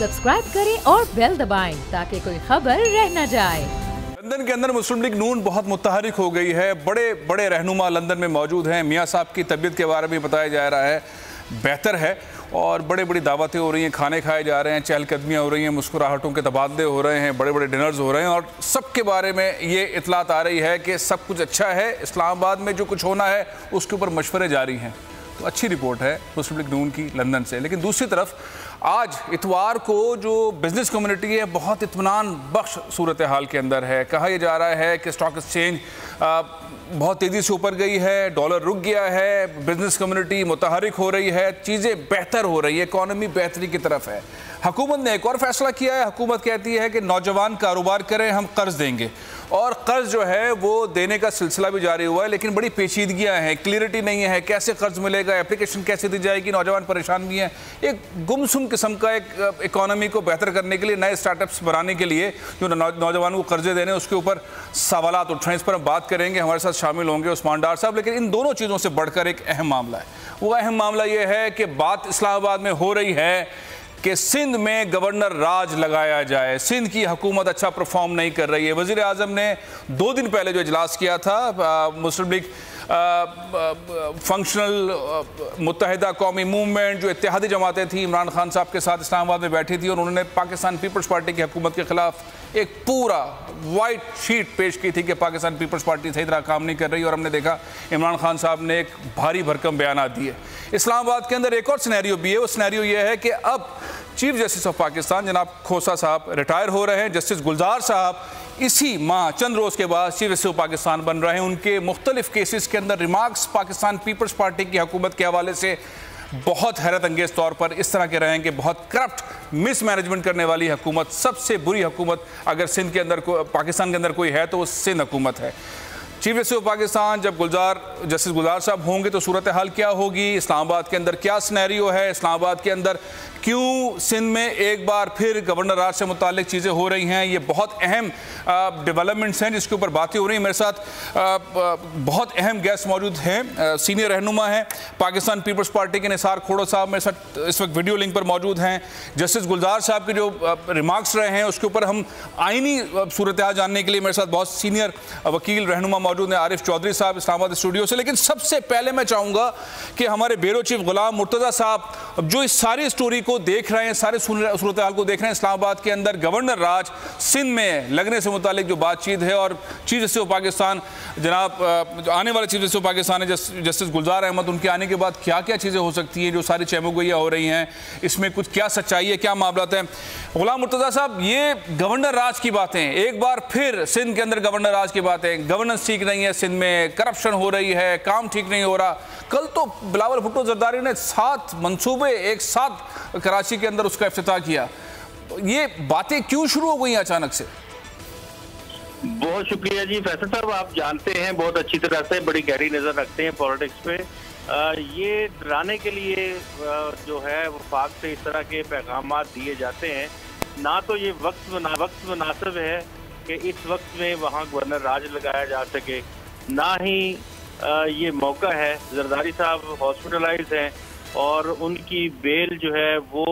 Subscribe करें और bell दबाएं ताकि कोई खबर रह न जाए। लंदन के अंदर मुस्लिम लीग नून बहुत मुतहरिक हो गई है। बड़े बड़े रहनुमा लंदन में मौजूद हैं। मियाँ साहब की तबीयत के बारे में बताया जा रहा है बेहतर है और बड़ी बड़ी दावतें हो रही हैं, खाने खाए जा रहे हैं, चहलकदमियाँ हो रही हैं, मुस्कुराहटों के तबादले हो रहे हैं, बड़े बड़े डिनर्स हो रहे हैं और सबके बारे में ये इतलात आ रही है कि सब कुछ अच्छा है। इस्लामाबाद में जो कुछ होना है उसके ऊपर मशवरे जारी हैं। तो अच्छी रिपोर्ट है मुस्लिम लीग नून की लंदन से। लेकिन दूसरी तरफ आज इतवार को जो बिजनेस कम्युनिटी है बहुत इत्मीनान बख्श सूरत हाल के अंदर है। कहा यह जा रहा है कि स्टॉक एक्सचेंज बहुत तेज़ी से ऊपर गई है, डॉलर रुक गया है, बिजनेस कम्युनिटी मुतहरिक हो रही है, चीज़ें बेहतर हो रही है, इकॉनमी बेहतरी की तरफ है। हुकूमत ने एक और फैसला किया है। हुकूमत कहती है कि नौजवान कारोबार करें, हम कर्ज देंगे और कर्ज जो है वो देने का सिलसिला भी जारी हुआ है। लेकिन बड़ी पेचीदगियाँ हैं, क्लियरिटी नहीं है, कैसे कर्ज मिलेगा, एप्लीकेशन कैसे दी जाएगी, नौजवान परेशान भी हैं। एक गुमसुम किस्म का एक इकॉनमी को बेहतर करने के लिए, नए स्टार्टअप्स बनाने के लिए जो नौजवानों को कर्जे देने उसके ऊपर सवालात उठ रहे हैं। इस पर हम बात करेंगे। हमारे साथ शामिल होंगे उस्मान डार साहब। लेकिन इन दोनों चीज़ों से बढ़कर एक अहम मामला है। वो अहम मामला ये है कि बात इस्लामाबाद में हो रही है कि सिंध में गवर्नर राज लगाया जाए। सिंध की हुकूमत अच्छा परफॉर्म नहीं कर रही है। वज़ीर आज़म ने 2 दिन पहले जो इजलास किया था, मुस्लिम लीग फंक्शनल मुत्तहिदा कौमी मूवमेंट, जो इत्तेहादी जमातें थी, इमरान खान साहब के साथ इस्लामाबाद में बैठी थी और उन्होंने पाकिस्तान पीपल्स पार्टी की हुकूमत के खिलाफ एक पूरा वाइट शीट पेश की थी कि पाकिस्तान पीपल्स पार्टी सही तरह काम नहीं कर रही। और हमने देखा इमरान खान साहब ने एक भारी भरकम बयान दिए। इस्लामाबाद के अंदर एक और सिनेरियो भी है। वो सिनेरियो ये है कि अब चीफ जस्टिस ऑफ पाकिस्तान जनाब खोसा साहब रिटायर हो रहे हैं। जस्टिस गुलजार साहब इसी माह चंद रोज़ के बाद चीफ जस्टिस ऑफ पाकिस्तान बन रहे हैं। उनके मुख्तलिफ केसेस के अंदर रिमार्क्स पाकिस्तान पीपल्स पार्टी की हुकूमत के हवाले से बहुत हैरत अंगेज़ तौर पर इस तरह के रहे हैं कि बहुत करप्ट, मिसमैनेजमेंट करने वाली हुकूमत, सबसे बुरी हुकूमत अगर सिंध के अंदर पाकिस्तान के अंदर कोई है तो वो सिंध हुकूमत है। चीफ जस्टिस ऑफ पाकिस्तान जब जस्टिस गुलजार साहब होंगे तो सूरत हाल क्या होगी, इस्लामाबाद के अंदर क्या सिनेरियो है, इस्लामाबाद के अंदर क्यों सिंध में एक बार फिर गवर्नर राज से मुतालिक चीज़ें हो रही हैं, ये बहुत अहम डेवलपमेंट्स हैं जिसके ऊपर बातें हो रही हैं। मेरे साथ बहुत अहम गेस्ट मौजूद हैं, सीनियर रहनुमा हैं पाकिस्तान पीपल्स पार्टी के निसार खोड़ो साहब मेरे साथ इस वक्त वीडियो लिंक पर मौजूद हैं। जस्टिस गुलजार साहब के जो रिमार्क्स रहे हैं उसके ऊपर हम आइनी सूरत हाल जानने के लिए मेरे साथ बहुत सीनियर वकील रहनुमा मौजूद हैं, आरिफ चौधरी साहब इस्लामाबाद स्टूडियो से। लेकिन सबसे पहले मैं चाहूँगा कि हमारे ब्यूरो चीफ गुलाम मुर्तज़ा साहब जो इस सारी स्टोरी को देख रहे हैं, सारे सूरत हाल को देख रहे हैं, इस्लामाबाद के अंदर गवर्नर राज सिंध में लगने से मुतालिक जो बातचीत है और चीफ जस्टिस ऑफ पाकिस्तान जनाब आने वाले चीफ जस्टिस ऑफ पाकिस्तान है जस्टिस गुलजार अहमद, उनके आने के बाद क्या क्या चीज़ें हो सकती हैं, जो सारी चहमुगोइयाँ हो रही हैं, इसमें कुछ क्या सच्चाई है, क्या मामलात हैं। गुलाम मुर्तज़ा साहब, ये गवर्नर राज की बातें, एक बार फिर सिंध के अंदर गवर्नर राज की बातें, गवर्नेंस ठीक नहीं है सिंध में, करप्शन हो रही है, काम ठीक नहीं हो रहा। कल तो बिलावल भुट्टो जरदारी ने 7 मंसूबे एक साथ कराची के अंदर उसका इफ्तिताह किया। ये बातें क्यों शुरू हो गई अचानक से? बहुत शुक्रिया जी फैसल साहब, आप जानते हैं बहुत अच्छी तरह से, बड़ी गहरी नजर रखते हैं पॉलिटिक्स पे। ये डराने के लिए जो है वफाक से इस तरह के पैगाम दिए जाते हैं। ना तो ये वक्त मुनासिब है कि इस वक्त में वहाँ गवर्नर राज लगाया जा सके, ना ही ये मौका है। जरदारी साहब हॉस्पिटलाइज हैं और उनकी बेल जो है वो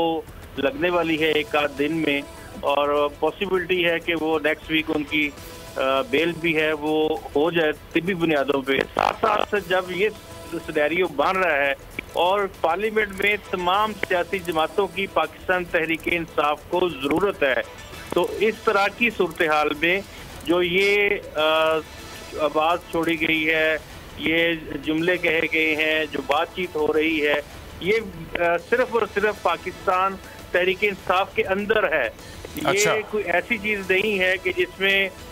लगने वाली है एक आध दिन में और पॉसिबिलिटी है कि वो नेक्स्ट वीक उनकी बेल भी है वो हो जाए तिब्बी बुनियादों पे। साथ साथ जब ये सिनेरियो बन रहा है और पार्लियामेंट में तमाम सियासी जमातों की पाकिस्तान तहरीक इंसाफ को ज़रूरत है, तो इस तरह की सूरत हाल में जो ये आवाज़ छोड़ी गई है, ये जुमले कहे गए हैं, जो बातचीत हो रही है, ये सिर्फ और सिर्फ पाकिस्तान तहरीक इंसाफ के अंदर है। अच्छा। ये कोई ऐसी चीज़ नहीं है कि जिसमें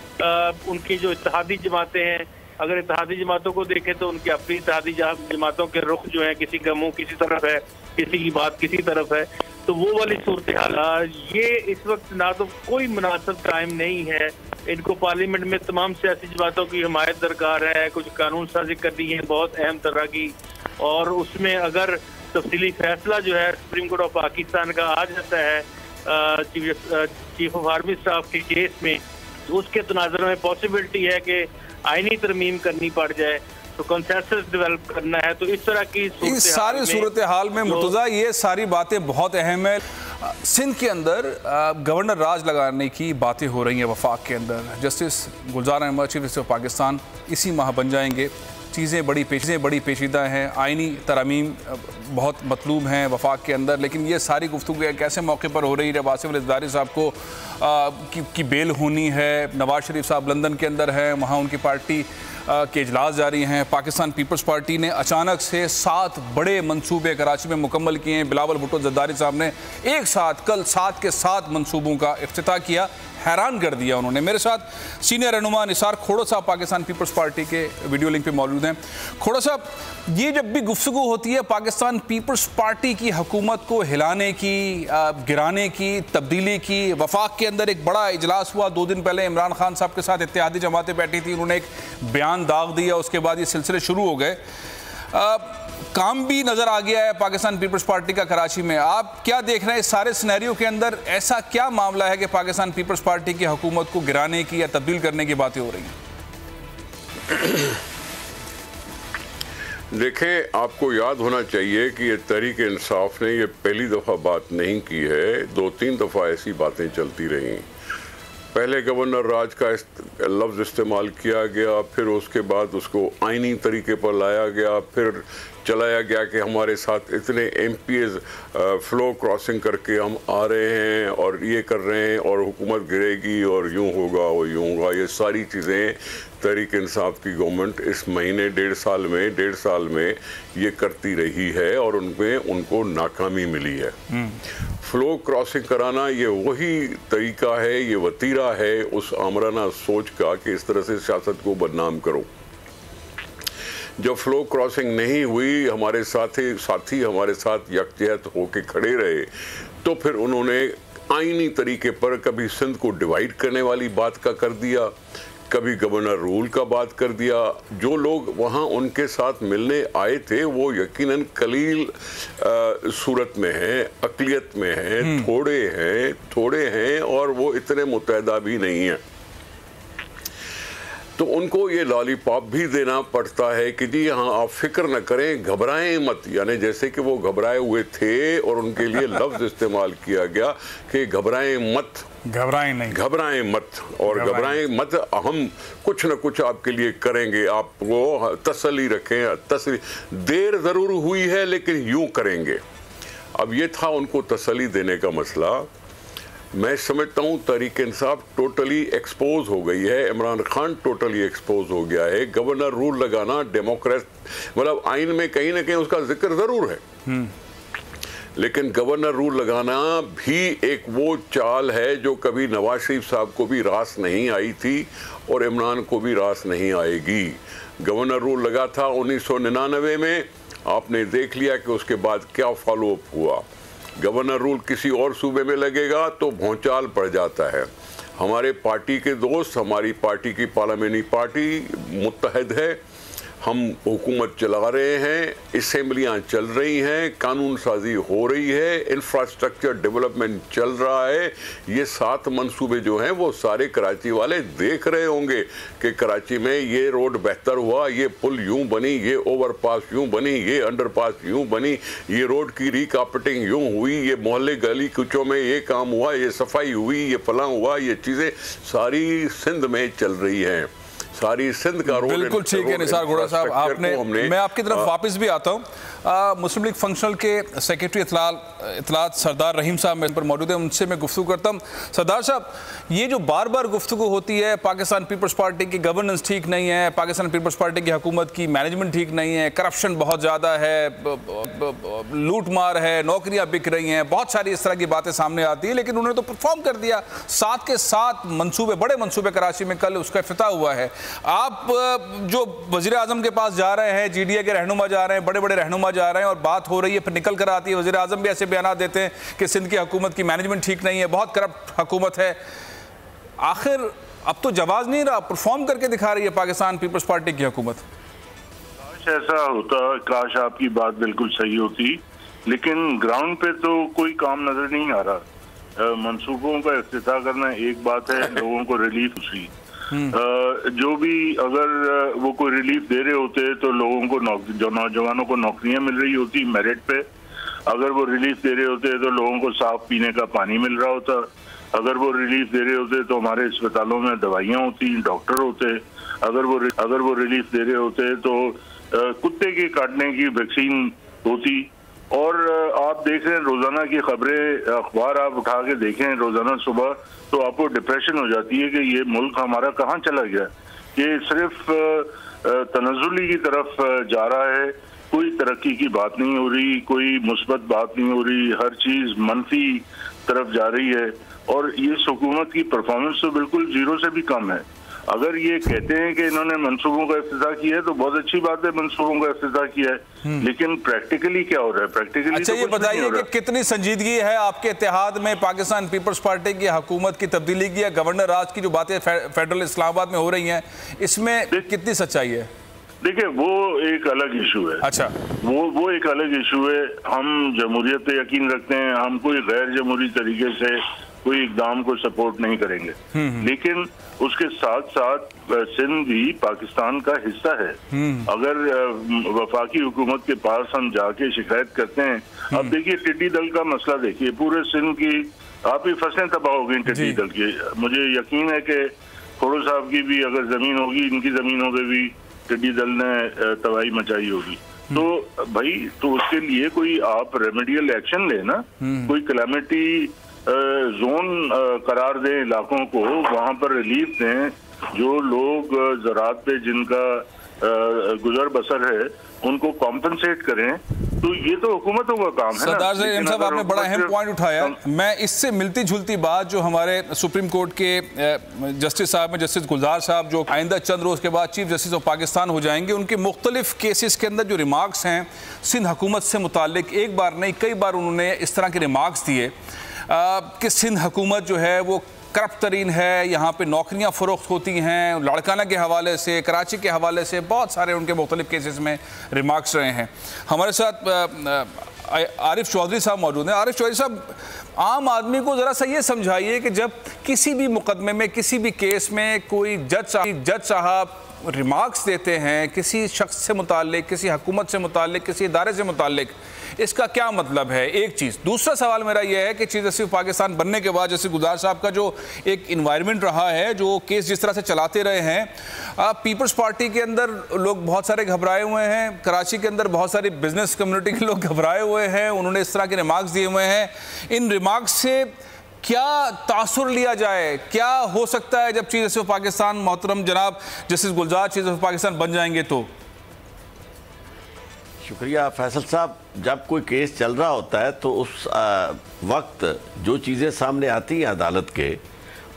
उनकी जो इत्तेहादी जमातें हैं, अगर इत्तेहादी जमातों को देखें तो उनकी अपनी इत्तेहादी जमातों के रुख जो है, किसी का मुंह किसी तरफ है, किसी की बात किसी तरफ है, तो वो वाली सूरत हाल ये इस वक्त ना तो कोई मुनासिब टाइम नहीं है। इनको पार्लियामेंट में तमाम सियासी जमातों की हिमायत दरकार है, कुछ कानून साजी करनी है बहुत अहम तरह की, और उसमें अगर तफसीली फैसला जो है सुप्रीम कोर्ट ऑफ पाकिस्तान का आ जाता है चीफ ऑफ आर्मी स्टाफ के केस में, तो उसके तनाज़ुर में पॉसिबिलिटी है कि आईनी तरमीम करनी पड़ जाए, तो कंसेंसस डेवलप करना है। तो इस तरह की इस सारी सूरत हाल में मुर्तज़ा ये सारी बातें बहुत अहम है। सिंध के अंदर गवर्नर राज लगाने की बातें हो रही हैं वफाक के अंदर। Justice Gulzar Ahmed chief justice of Pakistan इसी माह बन जाएंगे। चीज़ें बड़ी पेचीदा हैं, आइनी तरमीम बहुत मतलूब हैं वफाक के अंदर, लेकिन ये सारी गुफ्तगू एक ऐसे मौके पर हो रही है जब आसिफ अली ज़रदारी साहब को की बेल होनी है। नवाज शरीफ साहब लंदन के अंदर हैं, वहाँ उनकी पार्टी के इजलास जारी हैं। पाकिस्तान पीपल्स पार्टी ने अचानक से 7 बड़े मंसूबे कराची में मुकम्मल किए हैं। बिलावल भुट्टो ज़रदारी साहब ने एक साथ कल 7 के 7 मंसूबों का इफ्तिताह किया, हैरान कर दिया उन्होंने। मेरे साथ सीनियर रहनुमा निसार खोड़ो साहब पाकिस्तान पीपल्स पार्टी के वीडियो लिंक पे मौजूद हैं। खोड़ो साहब, ये जब भी गुफ्तगू होती है पाकिस्तान पीपल्स पार्टी की हुकूमत को हिलाने की, गिराने की, तब्दीली की, वफाक के अंदर एक बड़ा इजलास हुआ 2 दिन पहले, इमरान खान साहब के साथ इत्तेहादी जमातें बैठी थी, उन्होंने एक बयान दाग दिया, उसके बाद ये सिलसिले शुरू हो गए। काम भी नजर आ गया है पाकिस्तान पीपल्स पार्टी का कराची में। आप क्या देख रहे हैं इस सारे सिनेरियो के अंदर? ऐसा क्या मामला है कि पाकिस्तान पीपल्स पार्टी की हुकूमत को गिराने की या तब्दील करने की बातें हो रही हैं? देखें, आपको याद होना चाहिए कि ये तहरीक इंसाफ ने ये पहली दफ़ा बात नहीं की है, 2-3 दफ़ा ऐसी बातें चलती रहीं। पहले गवर्नर राज का लफ्ज़ इस्तेमाल किया गया, फिर उसके बाद उसको आइनी तरीके पर लाया गया, फिर चलाया गया कि हमारे साथ इतने MPs फ्लो क्रॉसिंग करके हम आ रहे हैं और ये कर रहे हैं और हुकूमत गिरेगी और यूं होगा और यूं होगा। ये सारी चीज़ें तहरीक इंसाफ की गवर्नमेंट इस महीने 1.5 साल में ये करती रही है और उनमें उनको नाकामी मिली है। फ्लो क्रॉसिंग कराना ये वही तरीका है, ये वतीरा है उस आमराना सोच का कि इस तरह से सियासत को बदनाम करो। जब फ्लो क्रॉसिंग नहीं हुई, हमारे साथी हमारे साथ यकजहत होके खड़े रहे, तो फिर उन्होंने आईनी तरीके पर कभी सिंध को डिवाइड करने वाली बात का कर दिया, कभी गवर्नर रूल का बात कर दिया। जो लोग वहाँ उनके साथ मिलने आए थे वो यकीनन कलील सूरत में हैं, अक़लियत में हैं, थोड़े हैं और वो इतने मुत्तहदा भी नहीं हैं। तो उनको ये लॉलीपॉप भी देना पड़ता है कि जी हाँ आप फिक्र न करें, घबराएं मत, यानी जैसे कि वो घबराए हुए थे और उनके लिए लफ्ज़ इस्तेमाल किया गया कि घबराएं मत, घबराएं मत और घबराएं मत, हम कुछ न कुछ आपके लिए करेंगे, आप वो तसल्ली रखें, तसल्ली देर ज़रूर हुई है लेकिन यूं करेंगे। अब ये था उनको तसल्ली देने का मसला। मैं समझता हूँ तहरीक इंसाफ टोटली एक्सपोज हो गई है, इमरान खान टोटली एक्सपोज हो गया है। गवर्नर रूल लगाना डेमोक्रेट, मतलब आइन में कहीं ना कहीं उसका जिक्र ज़रूर है, लेकिन गवर्नर रूल लगाना भी एक वो चाल है जो कभी नवाज शरीफ साहब को भी रास नहीं आई थी और इमरान को भी रास नहीं आएगी। गवर्नर रूल लगा था 1999 में, आपने देख लिया कि उसके बाद क्या फॉलोअप हुआ। गवर्नर रूल किसी और सूबे में लगेगा तो भौचाल पड़ जाता है। हमारे पार्टी के दोस्त, हमारी पार्टी की पार्लियामेंट्री पार्टी मुत्तहद है, हम हुकूमत चला रहे हैं, असेंबलियाँ चल रही हैं, कानून साजी हो रही है, इंफ्रास्ट्रक्चर डेवलपमेंट चल रहा है। ये 7 मंसूबे जो हैं वो सारे कराची वाले देख रहे होंगे कि कराची में ये रोड बेहतर हुआ, ये पुल यूं बनी, ये ओवरपास यूं बनी, ये अंडरपास यूं बनी, ये रोड की रिकार्पेटिंग यूं हुई, ये मोहल्ले गली कुचों में ये काम हुआ, ये सफाई हुई, ये फलां हुआ। ये चीज़ें सारी सिंध में चल रही हैं, सारी सिंध का रोड। बिल्कुल ठीक है निसार घोड़ा साहब, मैं आपकी तरफ वापस भी आता हूँ। मुस्लिम लीग फंक्शनल के सेक्रेटरी इतलात सरदार रहीम साहब मेरे पर मौजूद है, उनसे मैं गुफ्तगू करता हूँ। सरदार साहब, ये जो बार बार गुफ्तगू होती है पाकिस्तान पीपल्स पार्टी की गवर्नेंस ठीक नहीं है, पाकिस्तान पीपल्स पार्टी की हुकूमत की मैनेजमेंट ठीक नहीं है, करप्शन बहुत ज़्यादा है, लूट मार है, नौकरियाँ बिक रही हैं, बहुत सारी इस तरह की बातें सामने आती हैं, लेकिन उन्होंने तो परफॉर्म कर दिया। 7 के 7 मंसूबे, बड़े मंसूबे कराची में कल उसका इफ्तिताह हुआ है। आप जो वज़ीर आज़म के पास जा रहे हैं, GDA के रहनुमा जा रहे हैं, बड़े बड़े रहनुमा जा रहे हैं और बात हो रही है, फिर निकल कर आती है वज़ीर आज़म भी ऐसे बयान देते हैं कि सिंध की हुकूमत की मैनेजमेंट ठीक नहीं है, बहुत करप्ट हुकूमत है। आखिर अब तो जवाब नहीं रहा, परफॉर्म करके दिखा रही है पाकिस्तान पीपल्स पार्टी की हुकूमत। काश ऐसा होता, काश आपकी बात बिल्कुल सही होती, लेकिन ग्राउंड पे तो कोई काम नजर नहीं आ रहा। मंसूबों का इफ्तिताह करना एक बात है, लोगों को रिलीफ हुई, जो भी अगर वो कोई रिलीफ दे रहे होते तो लोगों को, जो नौजवानों को नौकरियां मिल रही होती मेरिट पे, अगर वो रिलीफ दे रहे होते तो लोगों को साफ पीने का पानी मिल रहा होता। अगर वो रिलीफ दे रहे होते तो हमारे अस्पतालों में दवाइयाँ होती, डॉक्टर होते। अगर वो रिलीफ दे रहे होते तो कुत्ते के काटने की वैक्सीन होती। और आप देख रहे हैं रोजाना की खबरें, अखबार आप उठा के देखें रोजाना सुबह, तो आपको डिप्रेशन हो जाती है कि ये मुल्क हमारा कहाँ चला गया। ये सिर्फ तनज़ुली की तरफ जा रहा है, कोई तरक्की की बात नहीं हो रही, कोई मुस्बत बात नहीं हो रही, हर चीज मनफी तरफ जा रही है। और ये हुकूमत की परफॉर्मेंस तो बिल्कुल जीरो से भी कम है। अगर ये कहते हैं कि इन्होंने मंसूबों का इफ्तिताह किया है तो बहुत अच्छी बात है, मंसूबों का इफ्तिताह किया है, लेकिन प्रैक्टिकली क्या हो रहा है? प्रैक्टिकली अच्छा, तो ये बताइए कि कितनी संजीदगी है आपके इत्तेहाद में पाकिस्तान पीपल्स पार्टी की हुकूमत की तब्दीली की या गवर्नर राज की जो बातें फेडरल इस्लामाबाद में हो रही हैं, इसमें कितनी सच्चाई है? देखिए, वो एक अलग इशू है। अच्छा, वो एक अलग इशू है। हम जमहूरियत पे यकीन रखते हैं, हम कोई गैर जमहूरी तरीके से कोई इकदाम को सपोर्ट नहीं करेंगे, लेकिन उसके साथ साथ सिंध भी पाकिस्तान का हिस्सा है। अगर वफाकी हुकूमत के पास हम जाके शिकायत करते हैं, अब देखिए टिड्डी दल का मसला देखिए, पूरे सिंध की आप ही फसलें तबाह हो गई टिड्डी दल की। मुझे यकीन है कि खोड़ो साहब की भी अगर जमीन होगी, इनकी जमीनों पे भी टिड्डी दल ने तबाही मचाई होगी। तो भाई, तो उसके लिए कोई आप रेमेडियल एक्शन ले ना, कोई कैलामिटी जोन करार दें इलाकों को, वहां पर रिलीफ दें, जो लोग ज़राअत पे जिनका गुजर बसर है उनको कॉम्पनसेट करें। तो ये तो हुकूमतों का काम है। सरदार साहब, आपने बड़ा अहम पॉइंट उठाया। मैं इससे मिलती जुलती बात जो हमारे सुप्रीम कोर्ट के जस्टिस साहब में, जस्टिस गुलजार साहब, जो आइंदा चंद रोज़ के बाद चीफ जस्टिस ऑफ पाकिस्तान हो जाएंगे, उनके मुख्तलिफ केसेस के अंदर जो रिमार्क्स हैं सिंध हुकूमत से मुतालिक, एक बार नहीं कई बार उन्होंने इस तरह के रिमार्क्स दिए कि सिंध हुकूमत जो है वो करप्ट तरीन है, यहाँ पे नौकरियाँ फ़रोख्त होती हैं, लड़काना के हवाले से, कराची के हवाले से, बहुत सारे उनके मुख्तलिफ केसेस में रिमार्क्स रहे हैं। हमारे साथ आरिफ चौधरी साहब मौजूद हैं। आरिफ चौधरी साहब, आम आदमी को ज़रा सा ये समझाइए कि जब किसी भी मुकदमे में, किसी भी केस में कोई जज साहब रिमार्क्स देते हैं किसी शख्स से मुताल्लिक, किसी हुकूमत से मुताल्लिक, किसी इदारे से मुताल्लिक, इसका क्या मतलब है? एक चीज़। दूसरा सवाल मेरा यह है कि चीफ जस्टिस ऑफ पाकिस्तान बनने के बाद जैसे गुलजार साहब का जो एक इन्वायरमेंट रहा है, जो केस जिस तरह से चलाते रहे हैं, पीपल्स पार्टी के अंदर लोग बहुत सारे घबराए हुए हैं, कराची के अंदर बहुत सारी बिजनेस कम्युनिटी के लोग घबराए हुए हैं, उन्होंने इस तरह के रिमार्क्स दिए हुए हैं। इन रिमार्क्स से क्या तासुर लिया जाए? क्या हो सकता है जब चीफ जस्टिस ऑफ पाकिस्तान मोहतरम जनाब justice Gulzar chief justice of Pakistan बन जाएंगे तो? शुक्रिया फैसल साहब। जब कोई केस चल रहा होता है तो उस वक्त जो चीज़ें सामने आती हैं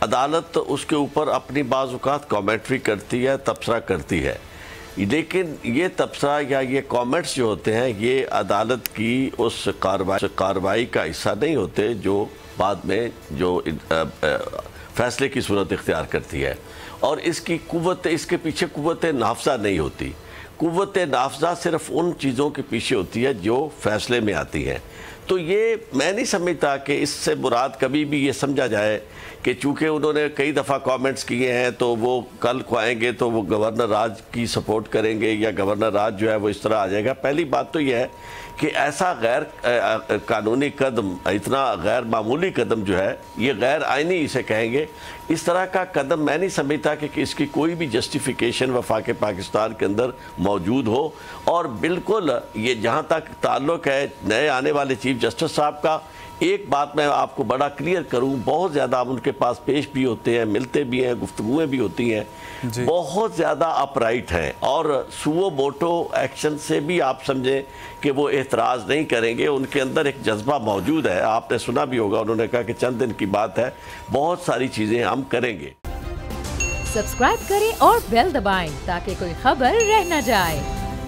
अदालत उसके ऊपर अपनी बाज़ औक़ात कॉमेंट्री करती है, तबसरा करती है, लेकिन ये तबसरा या ये कमेंट्स जो होते हैं ये अदालत की उस कार्रवाई का हिस्सा नहीं होते जो बाद में जो फैसले की सूरत इख्तियार करती है। और इसकी कुव्वत, इसके पीछे कुव्वत नाफजा नहीं होती। कुव्वत नाफजा सिर्फ उन चीज़ों के पीछे होती है जो फैसले में आती हैं। तो ये मैं नहीं समझता कि इससे मुराद कभी भी ये समझा जाए कि चूँकि उन्होंने कई दफ़ा कमेंट्स किए हैं तो वो कल को आएंगे तो वो गवर्नर राज की सपोर्ट करेंगे या गवर्नर राज जो है वो इस तरह आ जाएगा। पहली बात तो यह है कि ऐसा गैर कानूनी कदम, इतना गैर मामूली कदम जो है, ये गैर आइनी इसे कहेंगे, इस तरह का कदम मैं नहीं समझता कि इसकी कोई भी जस्टिफिकेशन वफाक पाकिस्तान के अंदर मौजूद हो। और बिल्कुल ये जहाँ तक ताल्लुक़ है नए आने वाले चीफ जस्टिस साहब का, एक बात मैं आपको बड़ा क्लियर करूं, बहुत ज़्यादा उनके पास पेश भी होते हैं, मिलते भी हैं, गुफ्तगुएँ भी होती हैं, बहुत ज़्यादा अपराइट हैं और सुओ मोटो एक्शन से भी आप समझें कि वो एतराज़ नहीं करेंगे। उनके अंदर एक जज्बा मौजूद है। आपने सुना भी होगा, उन्होंने कहा कि चंद दिन की बात है, बहुत सारी चीज़ें हम करेंगे। सब्सक्राइब करें और बेल दबाएं ताकि कोई खबर रह न जाए।